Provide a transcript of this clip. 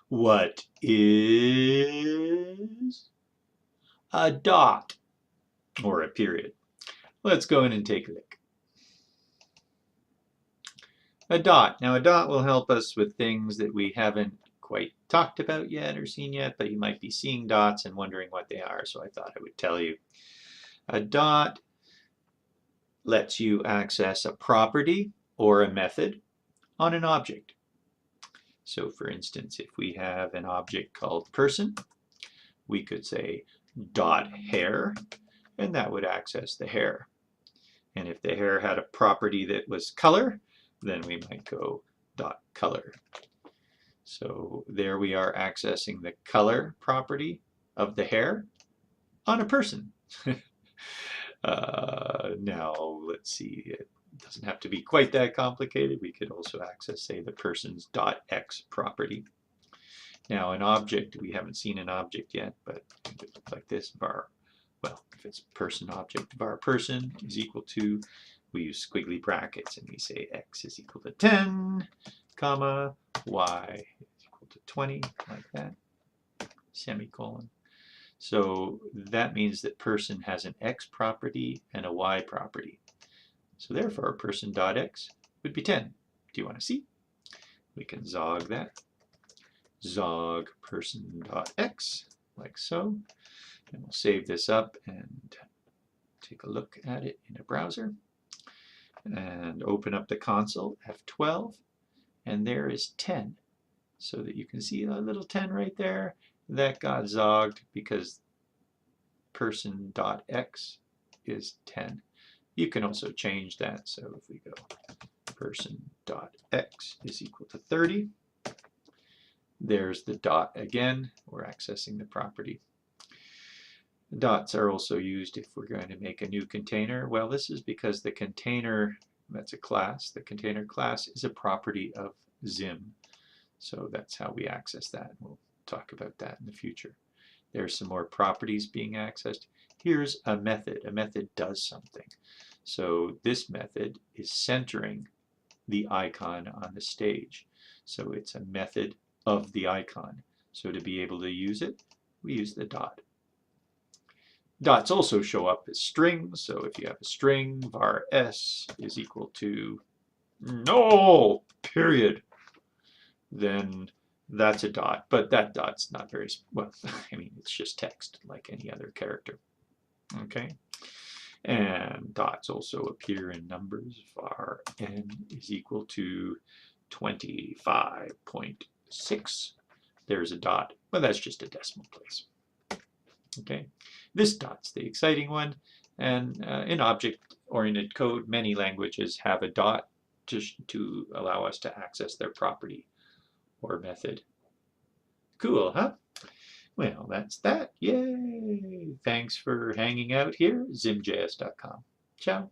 What is a dot or a period? Let's go in and take a look. A dot. Now a dot will help us with things that we haven't quite talked about yet or seen yet, but you might be seeing dots and wondering what they are, so I thought I would tell you. A dot lets you access a property or a method on an object. So for instance, if we have an object called person, we could say dot hair, and that would access the hair. And if the hair had a property that was color, then we might go dot color. So there we are accessing the color property of the hair on a person. Now let's see, it doesn't have to be quite that complicated. We could also access, say, the person's .x property. Now an object, we haven't seen an object yet, but it would look like this, var, well, if it's person object, var person is equal to, we use squiggly brackets and we say x is equal to 10, comma, y is equal to 20, like that, semicolon. So that means that person has an x property and a y property. So therefore person.x would be 10. Do you want to see? We can zog that. Zog person.x, like so. And we'll save this up and take a look at it in a browser. And open up the console, F12, and there is 10. So that you can see a little 10 right there. That got zogged because person.x is 10. You can also change that. So if we go person.x is equal to 30, there's the dot again. We're accessing the property. Dots are also used if we're going to make a new container. Well, this is because the container, that's a class. The container class is a property of Zim. So that's how we access that. We'll talk about that in the future. There's some more properties being accessed. Here's a method. A method does something. So this method is centering the icon on the stage. So it's a method of the icon. So to be able to use it, we use the dot. Dots also show up as strings. So if you have a string, var s is equal to no, period, then that's a dot. But that dot's not very, well, I mean, it's just text like any other character. Okay. And dots also appear in numbers. Var n is equal to 25.6. There's a dot, but that's just a decimal place. Okay, this dot's the exciting one. And in object-oriented code, many languages have a dot to allow us to access their property or method. Cool, huh? Well, that's that. Yay! Thanks for hanging out here. Zimjs.com. Ciao.